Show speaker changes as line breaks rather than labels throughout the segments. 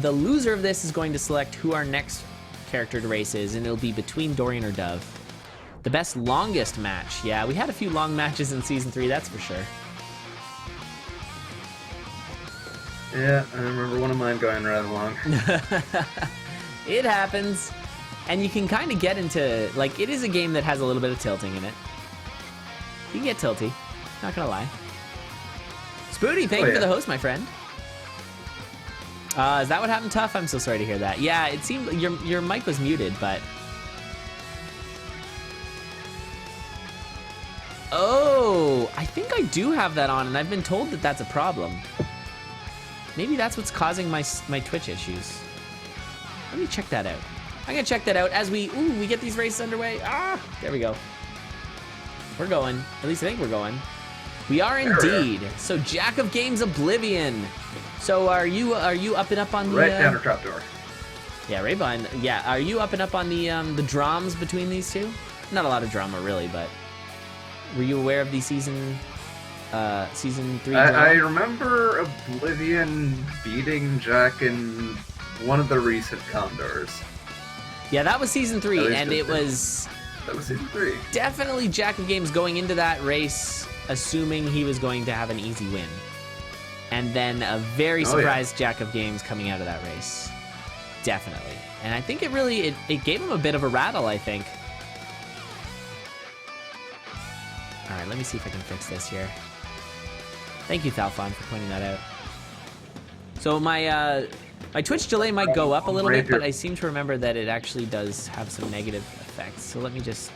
the loser of this is going to select who our next character to race is, and it'll be between Dorian or Dove. The best longest match. Yeah, we had a few long matches in Season 3, that's for sure.
Yeah, I remember one of mine going rather long.
It happens. And you can kind of get into, like, it is a game that has a little bit of tilting in it. You can get tilty, not gonna lie. Spooty, thank you for the host, my friend. Is that what happened, Tough? I'm so sorry to hear that. Yeah, it seemed your mic was muted, but... Oh, I think I do have that on, and I've been told that that's a problem. Maybe that's what's causing my Twitch issues. Let me check that out. I'm gonna check that out as we get these races underway. Ah, there we go. We're going. At least I think we're going. We are indeed. So JackofGames Oblivion. So are you up and up on the
right down the trapdoor?
Yeah, right behind. Yeah, are you up and up on the drums between these two? Not a lot of drama really, but were you aware of the season 3 drama?
I remember Oblivion beating Jack in one of the recent Condors.
Yeah, that was season 3, and it was...
That was season 3.
Definitely JackofGames going into that race, assuming he was going to have an easy win. And then a very surprised JackofGames coming out of that race. Definitely. And I think it really, it gave him a bit of a rattle, I think. All right, let me see if I can fix this here. Thank you, Thalfon, for pointing that out. So my Twitch delay might go up a little bit, but I seem to remember that it actually does have some negative effects. So let me just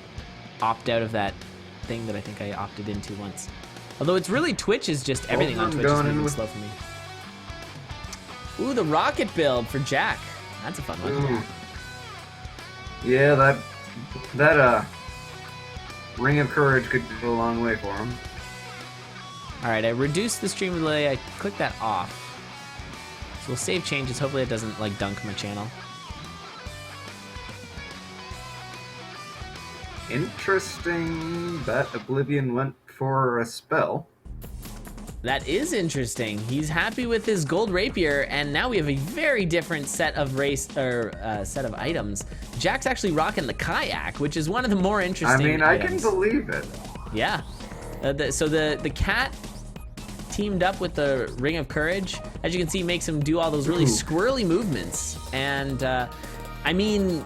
opt out of that thing that I think I opted into once. Although it's really Twitch is just everything on Twitch is moving slow for me. Ooh, the rocket build for Jack. That's a fun one.
Ooh. Yeah, that Ring of Courage could go a long way for him.
All right, I reduced the stream delay. I clicked that off. So we'll save changes. Hopefully it doesn't like dunk my channel.
Interesting that Oblivion went for a spell.
That is interesting. He's happy with his gold rapier, and now we have a very different set of set of items. Jack's actually rocking the kayak, which is one of the more interesting items.
I can believe it.
Yeah. So the cat teamed up with the Ring of Courage. As you can see, makes him do all those really squirrely movements. And I mean,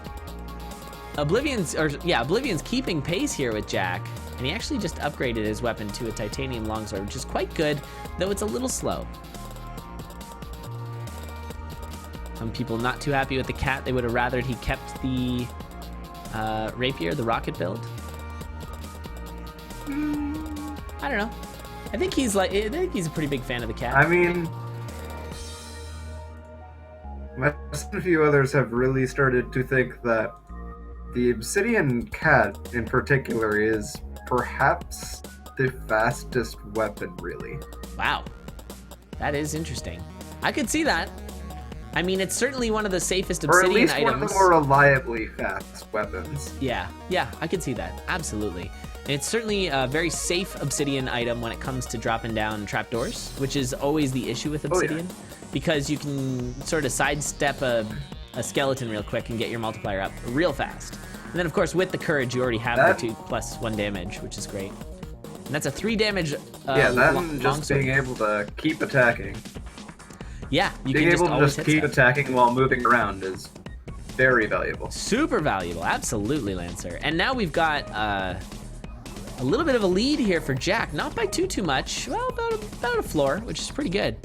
Oblivion's keeping pace here with Jack. And he actually just upgraded his weapon to a titanium longsword, which is quite good, though it's a little slow. Some people not too happy with the cat. They would have rathered he kept the rapier, the rocket build. I don't know. I think he's a pretty big fan of the cat.
I mean, a few others have really started to think that the obsidian cat in particular is perhaps the fastest weapon, really.
Wow. That is interesting. I could see that. I mean, it's certainly one of the safest obsidian items.
Or at least one of the more reliably fast weapons.
Yeah, I could see that. Absolutely. And it's certainly a very safe obsidian item when it comes to dropping down trapdoors, which is always the issue with obsidian, because you can sort of sidestep a skeleton real quick and get your multiplier up real fast. And then, of course, with the courage, you already have the 2+1 damage, which is great. And that's a 3 damage
just being able to keep attacking.
Yeah,
being able to just keep attacking while moving around is very valuable.
Super valuable, absolutely, Lancer. And now we've got a little bit of a lead here for Jack. Not by too much. Well, about a floor, which is pretty good.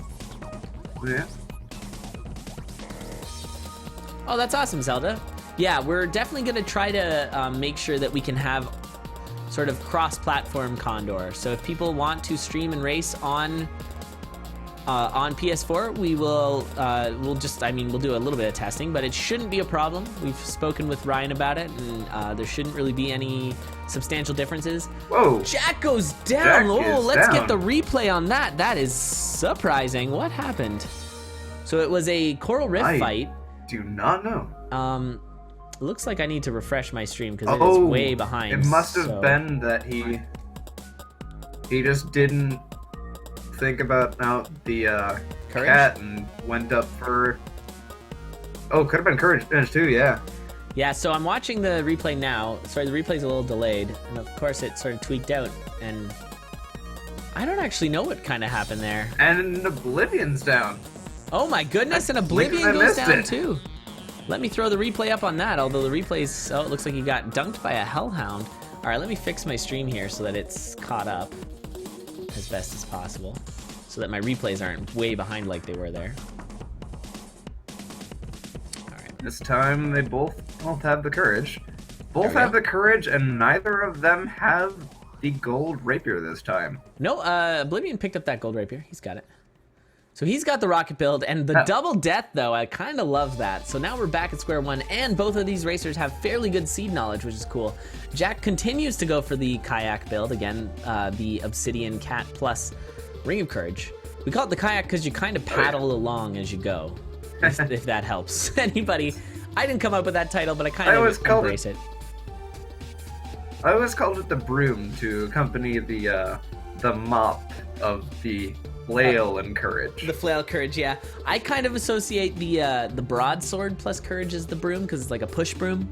Yeah.
Oh, that's awesome, Zelda. Yeah, we're definitely going to try to make sure that we can have sort of cross-platform Condor. So if people want to stream and race on PS4, we will we'll do a little bit of testing, but it shouldn't be a problem. We've spoken with Ryan about it, and there shouldn't really be any substantial differences.
Whoa!
Jack goes down. Let's get the replay on that. That is surprising. What happened? So it was a Coral Rift fight.
Do not know.
Looks like I need to refresh my stream because it is way behind.
It must have been that he just didn't think about the cat and went up for Oh, could have been Courage finish too, yeah.
Yeah, so I'm watching the replay now. Sorry, the replay's a little delayed. And of course it sort of tweaked out. And I don't actually know what kind of happened there.
And Oblivion's down.
Oh my goodness, and Oblivion goes down too. Let me throw the replay up on that, although the replay's, oh, it looks like he got dunked by a hellhound. All right, let me fix my stream here so that it's caught up as best as possible, so that my replays aren't way behind like they were there. All right.
This time they both have the courage. Both have the courage, and neither of them have the gold rapier this time.
No, Oblivion picked up that gold rapier. He's got it. So he's got the rocket build, and the double death, though, I kind of love that. So now we're back at square one, and both of these racers have fairly good seed knowledge, which is cool. Jack continues to go for the kayak build, again, the Obsidian Cat plus Ring of Courage. We call it the kayak because you kind of paddle along as you go, if that helps anybody. I didn't come up with that title, but I kind of embrace it.
I always called it the broom to accompany the mop of the flail and courage. The
flail courage, yeah. I kind of associate the broadsword plus courage as the broom because it's like a push broom.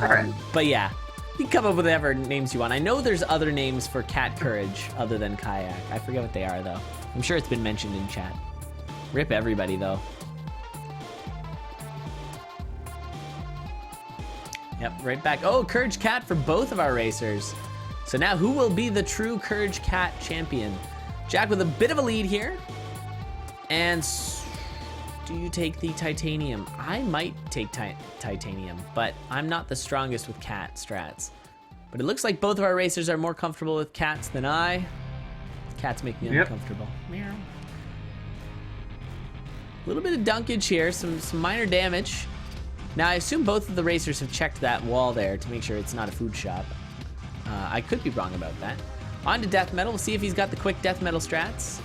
Alright.
But yeah, you can come up with whatever names you want. I know there's other names for cat courage other than kayak. I forget what they are though. I'm sure it's been mentioned in chat. Rip everybody though. Yep, right back. Oh, Courage Cat for both of our racers. So now who will be the true Courage Cat champion? Jack with a bit of a lead here. And do you take the titanium? I might take titanium, but I'm not the strongest with cat strats. But it looks like both of our racers are more comfortable with cats than I. Cats make me uncomfortable. Meow. A little bit of dunkage here, some minor damage. Now, I assume both of the racers have checked that wall there to make sure it's not a food shop. I could be wrong about that. On to Death Metal. We'll see if he's got the quick Death Metal strats.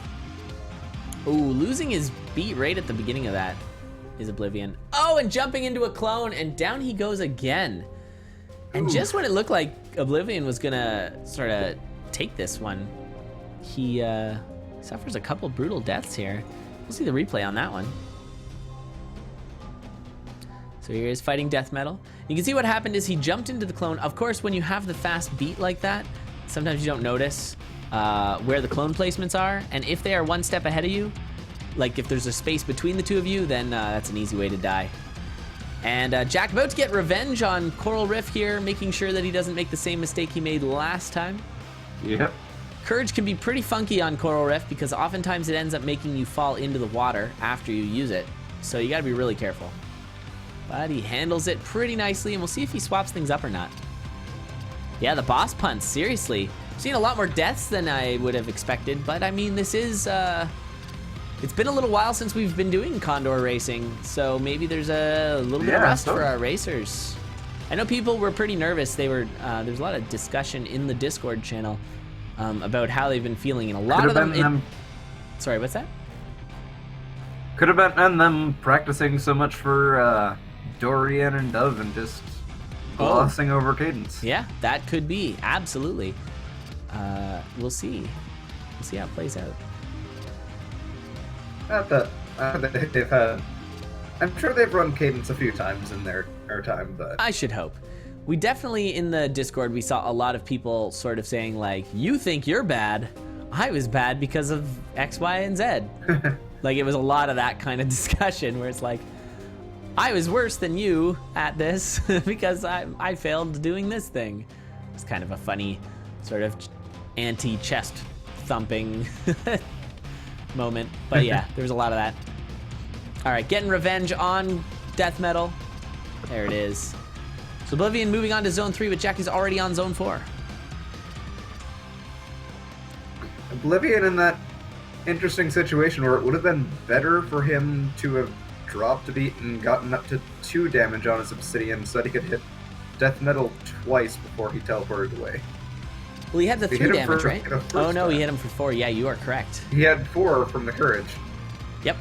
Ooh, losing his beat right at the beginning of that is Oblivion. Oh, and jumping into a clone, and down he goes again. And just when it looked like Oblivion was gonna sort of take this one, he suffers a couple brutal deaths here. We'll see the replay on that one. So here is fighting Death Metal. You can see what happened is he jumped into the clone. Of course, when you have the fast beat like that, sometimes you don't notice where the clone placements are. And if they are one step ahead of you, like if there's a space between the two of you, then that's an easy way to die. And Jack about to get revenge on Coral Riff here, making sure that he doesn't make the same mistake he made last time.
Yep.
Courage can be pretty funky on Coral Riff because oftentimes it ends up making you fall into the water after you use it. So you gotta be really careful. But he handles it pretty nicely, and we'll see if he swaps things up or not. Yeah, the boss punt, seriously. I've seen a lot more deaths than I would have expected, but I mean, this is, it's been a little while since we've been doing Condor racing, so maybe there's a little bit of rust for our racers. I know people were pretty nervous. They were, there's a lot of discussion in the Discord channel about how they've been feeling, and a lot of them... Sorry, what's that?
Could have been them practicing so much for Dorian and Dove and just glossing over cadence.
Yeah, that could be. Absolutely. We'll see. We'll see how it plays out.
Not that they've had... I'm sure they've run cadence a few times in their time, but...
I should hope. We definitely, in the Discord, we saw a lot of people sort of saying, like, you think you're bad. I was bad because of X, Y, and Z. Like, it was a lot of that kind of discussion where it's like, I was worse than you at this because I failed doing this thing. It's kind of a funny sort of anti-chest thumping moment. But yeah, there was a lot of that. All right, getting revenge on Death Metal. There it is. So Oblivion moving on to Zone 3, but Jack is already on Zone 4.
Oblivion in that interesting situation where it would have been better for him to have dropped a beat and gotten up to 2 damage on his obsidian so that he could hit Death Metal twice before he teleported away.
Well, he had the 3 damage, right? Oh no, he hit him for 4. Yeah, you are correct.
He had 4 from the courage.
Yep.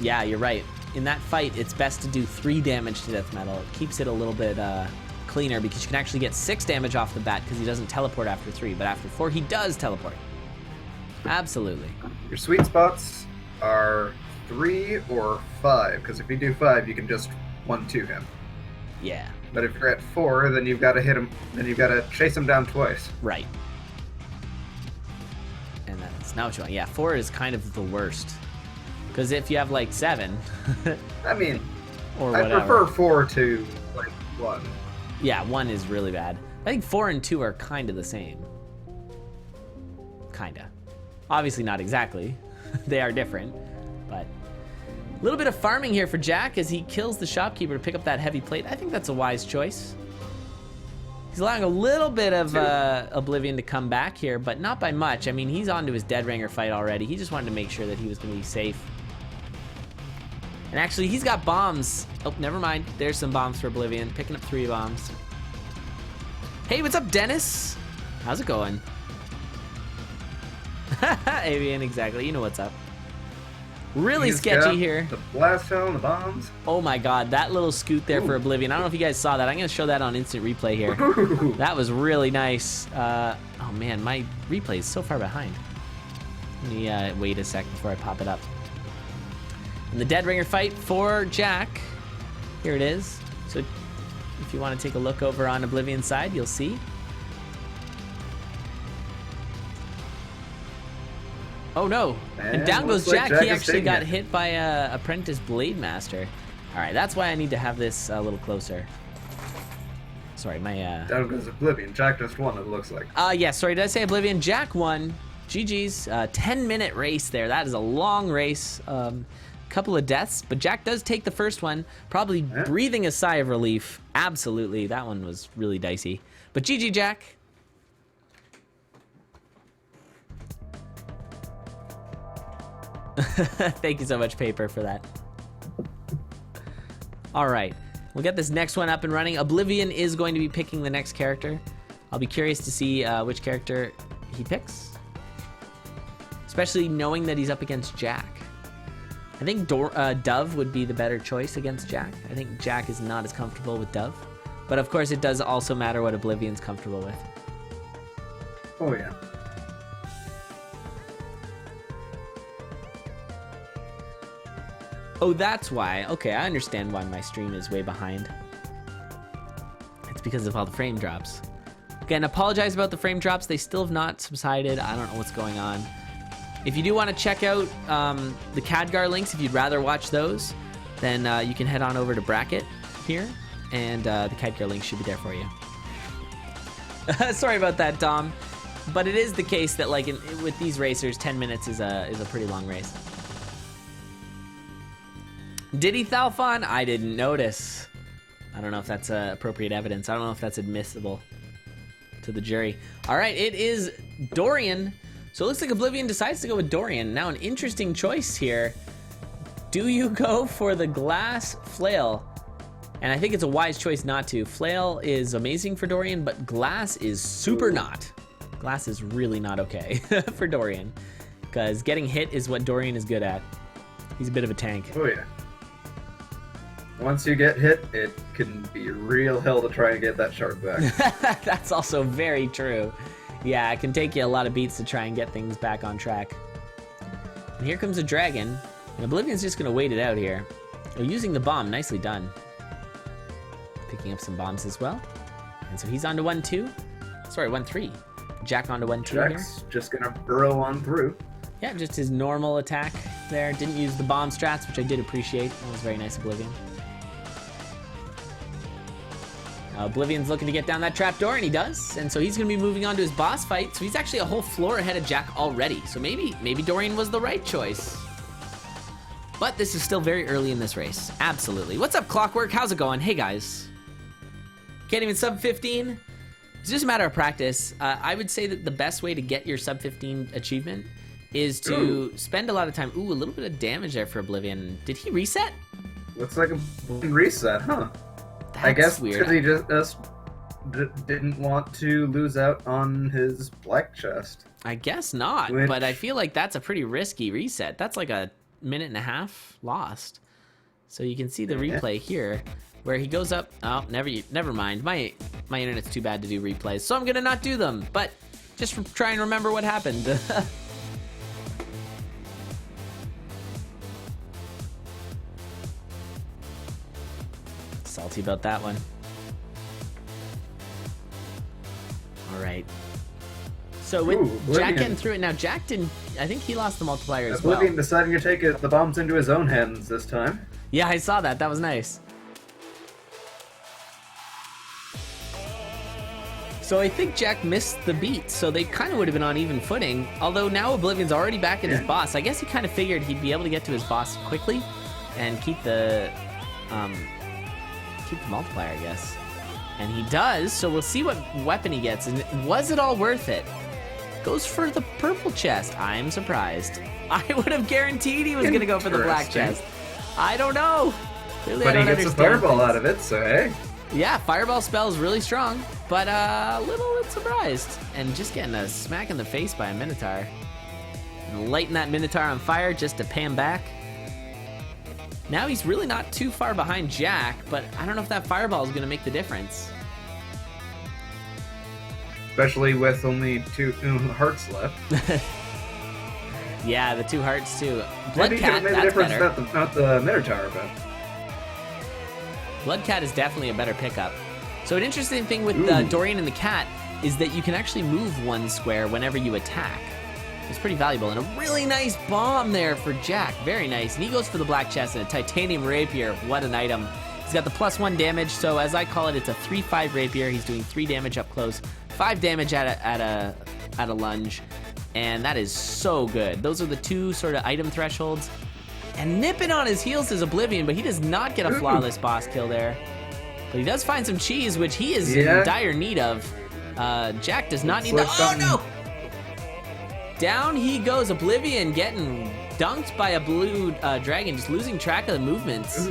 Yeah, you're right. In that fight, it's best to do 3 damage to Death Metal. It keeps it a little bit cleaner because you can actually get 6 damage off the bat because he doesn't teleport after 3, but after 4 he does teleport. Absolutely.
Your sweet spots are 3 or 5, because if you do 5, you can just 1-2 him.
Yeah.
But if you're at 4, then you've got to hit him. Then you've got to chase him down twice.
Right. And that's not what you want. Yeah, 4 is kind of the worst. Because if you have like 7,
I mean,
or
I
whatever.
prefer 4 to like 1.
Yeah, 1 is really bad. I think 4 and 2 are kind of the same. Kinda. Obviously not exactly. They are different, but a little bit of farming here for Jack as he kills the shopkeeper to pick up that heavy plate. I think that's a wise choice. He's allowing a little bit of Oblivion to come back here, but not by much. I mean, he's on to his Dead Ringer fight already. He just wanted to make sure that he was going to be safe. And actually, he's got bombs. Oh, never mind. There's some bombs for Oblivion. Picking up 3 bombs. Hey, what's up, Dennis? How's it going? Avian, exactly. You know what's up. Really
He's
sketchy
got
here.
The blast zone, the bombs.
Oh my god, that little scoot there for Oblivion. I don't know if you guys saw that. I'm going to show that on instant replay here.
Ooh.
That was really nice. Oh man, my replay is so far behind. Let me wait a sec before I pop it up. And the Dead Ringer fight for Jack. Here it is. So if you want to take a look over on Oblivion's side, you'll see. Oh no, and down goes Jack. He actually got hit by a apprentice blade master. All right, that's why I need to have this a little closer. Sorry, my
Down goes Oblivion. Jack just won, it looks like.
yeah, sorry, did I say Oblivion? Jack won. GG's. 10-minute race there. That is a long race. Couple of deaths, but Jack does take the first one, probably breathing a sigh of relief. Absolutely, that one was really dicey. But GG, Jack. Thank you so much, Paper, for that. All right, we'll get this next one up and running. Oblivion is going to be picking the next character. I'll be curious to see which character he picks, especially knowing that he's up against Jack. I think Dove would be the better choice against Jack. I think Jack is not as comfortable with Dove, but of course it does also matter what Oblivion's comfortable with.
Oh yeah.
Oh, that's why. Okay, I understand why my stream is way behind. It's because of all the frame drops. Again, apologize about the frame drops. They still have not subsided. I don't know what's going on. If you do want to check out the Khadgar links, if you'd rather watch those, then you can head on over to Bracket here, and the Khadgar link should be there for you. Sorry about that, Dom. But it is the case that, like, with these racers, 10 minutes is a pretty long race. Did he Thalfon? I didn't notice. I don't know if that's appropriate evidence. I don't know if that's admissible to the jury. All right, it is Dorian. So it looks like Oblivion decides to go with Dorian. Now an interesting choice here. Do you go for the glass flail? And I think it's a wise choice not to. Flail is amazing for Dorian, but glass is super not. Glass is really not okay for Dorian, because getting hit is what Dorian is good at. He's a bit of a tank.
Oh yeah. Once you get hit, it can be real hell to try and get that shark back.
That's also very true. Yeah, it can take you a lot of beats to try and get things back on track. And here comes a dragon, and Oblivion's just gonna wait it out here. Oh, using the bomb, nicely done. Picking up some bombs as well. And so he's on to 1-2. Sorry, 1-3. Jack on to 1-2 here.
Jack's just gonna burrow on through.
Yeah, just his normal attack there. Didn't use the bomb strats, which I did appreciate. That was very nice, Oblivion. Oblivion's looking to get down that trapdoor, and he does. And so he's going to be moving on to his boss fight. So he's actually a whole floor ahead of Jack already. So maybe Dorian was the right choice. But this is still very early in this race. Absolutely. What's up, Clockwork? How's it going? Hey, guys. Can't even sub 15? It's just a matter of practice. I would say that the best way to get your sub 15 achievement is to spend a lot of time. Ooh, a little bit of damage there for Oblivion. Did he reset?
Looks like a reset, huh?
That's
I guess
weird.
because he just didn't want to lose out on his black chest.
I guess not, but I feel like that's a pretty risky reset. That's like a minute and a half lost. So you can see the replay here where he goes up. Oh, never mind. My internet's too bad to do replays, so I'm gonna not do them. But just try and remember what happened. Salty about that one. All right. So with Jack getting through it, now Jack didn't, I think he lost the multiplier as well.
Oblivion deciding to take the bombs into his own hands this time.
Yeah, I saw that. That was nice. So I think Jack missed the beat, so they kind of would have been on even footing. Although now Oblivion's already back at his boss. I guess he kind of figured he'd be able to get to his boss quickly and keep the multiplier, I guess. And he does, so we'll see what weapon he gets. And was it all worth it? Goes for the purple chest. I'm surprised. I would have guaranteed he was going to go for the black chest. I don't know. Clearly,
but he gets a fireball out of it, so hey.
Yeah, fireball spell is really strong, but a little bit surprised. And just getting a smack in the face by a Minotaur. And lighting that Minotaur on fire just to pay him back. Now he's really not too far behind Jack, but I don't know if that fireball is going to make the difference.
Especially with only 2 hearts left.
Yeah, the 2 hearts too.
Maybe
Bloodcat,
made the
that's
difference,
better.
not the Minotaur, but...
Bloodcat is definitely a better pickup. So an interesting thing with Dorian and the cat is that you can actually move 1 square whenever you attack. It's pretty valuable. And a really nice bomb there for Jack. Very nice. And he goes for the black chest and a titanium rapier. What an item. He's got the +1 damage, so as I call it, it's a 3-5 rapier. He's doing 3 damage up close, 5 damage at a lunge, and that is so good. Those are the 2 sort of item thresholds. And nipping on his heels is Oblivion, but he does not get a flawless boss kill there. But he does find some cheese, which he is in dire need of. Jack does not need the... Oh, no! Down he goes. Oblivion getting dunked by a blue dragon, just losing track of the movements.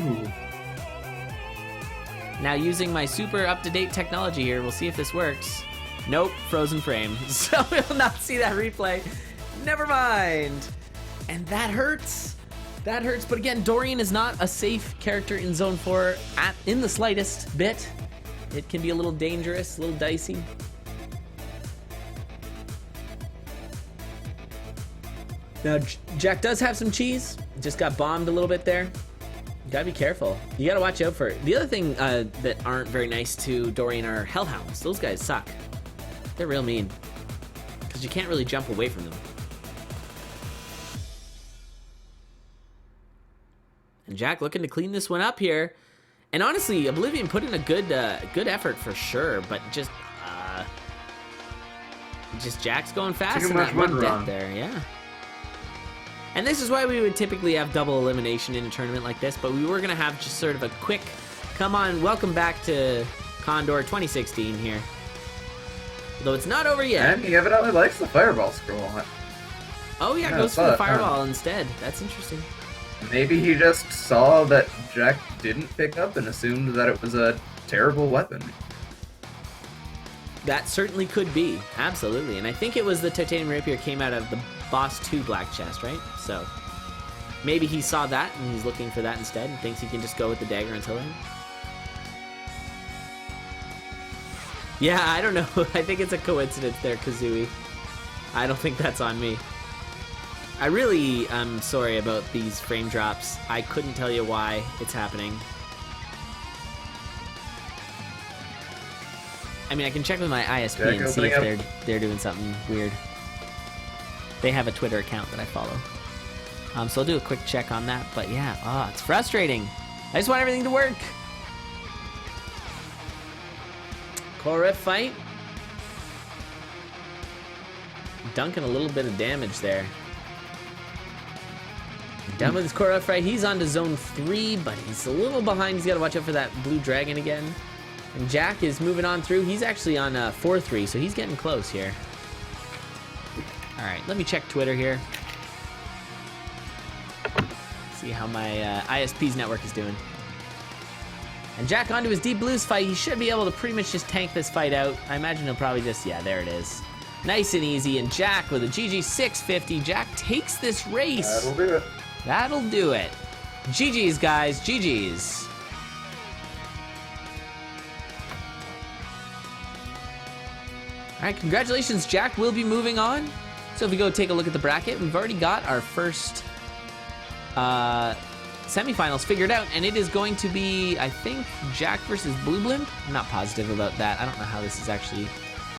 Now using my super up-to-date technology here, we'll see if this works. Nope, frozen frame. So we'll not see that replay. Never mind. And that hurts. That hurts, but again, Dorian is not a safe character in Zone 4 in the slightest bit. It can be a little dangerous, a little dicey. Now, Jack does have some cheese. Just got bombed a little bit there. You gotta be careful. You gotta watch out for it. The other thing that aren't very nice to Dorian are hellhounds. Those guys suck. They're real mean. Because you can't really jump away from them. And Jack looking to clean this one up here. And honestly, Oblivion put in a good effort for sure, but just Jack's going fast and that one death there, yeah. And this is why we would typically have double elimination in a tournament like this, but we were gonna have just sort of a quick, come on, welcome back to Condor 2016 here. Though it's not over yet.
And he evidently likes the fireball scroll.
Oh yeah, goes for the fireball instead. That's interesting.
Maybe he just saw that Jack didn't pick up and assumed that it was a terrible weapon.
That certainly could be, absolutely. And I think it was the titanium rapier came out of the boss 2 black chest, right? So maybe he saw that and he's looking for that instead and thinks he can just go with the dagger until then. Yeah, I don't know. I think it's a coincidence there, Kazooie. I don't think that's on me. I really am sorry about these frame drops. I couldn't tell you why it's happening. I mean, I can check with my ISP and see if they're doing something weird. They have a Twitter account that I follow. So I'll do a quick check on that. But yeah, it's frustrating. I just want everything to work. Koref fight. Dunking a little bit of damage there. Done with his Koref fight. He's on to Zone 3, but he's a little behind. He's got to watch out for that blue dragon again. And Jack is moving on through. He's actually on 4-3, so he's getting close here. All right, let me check Twitter here. See how my ISP's network is doing. And Jack onto his Deep Blues fight. He should be able to pretty much just tank this fight out. I imagine he'll probably just, yeah, there it is. Nice and easy. And Jack with a GG 650. Jack takes this race.
That'll do it.
That'll do it. GG's, guys. GG's. All right, congratulations. Jack will be moving on. So if we go take a look at the bracket, we've already got our first semifinals figured out, and it is going to be, I think, Jack versus Blue Blimp. I'm not positive about that. I don't know how this is actually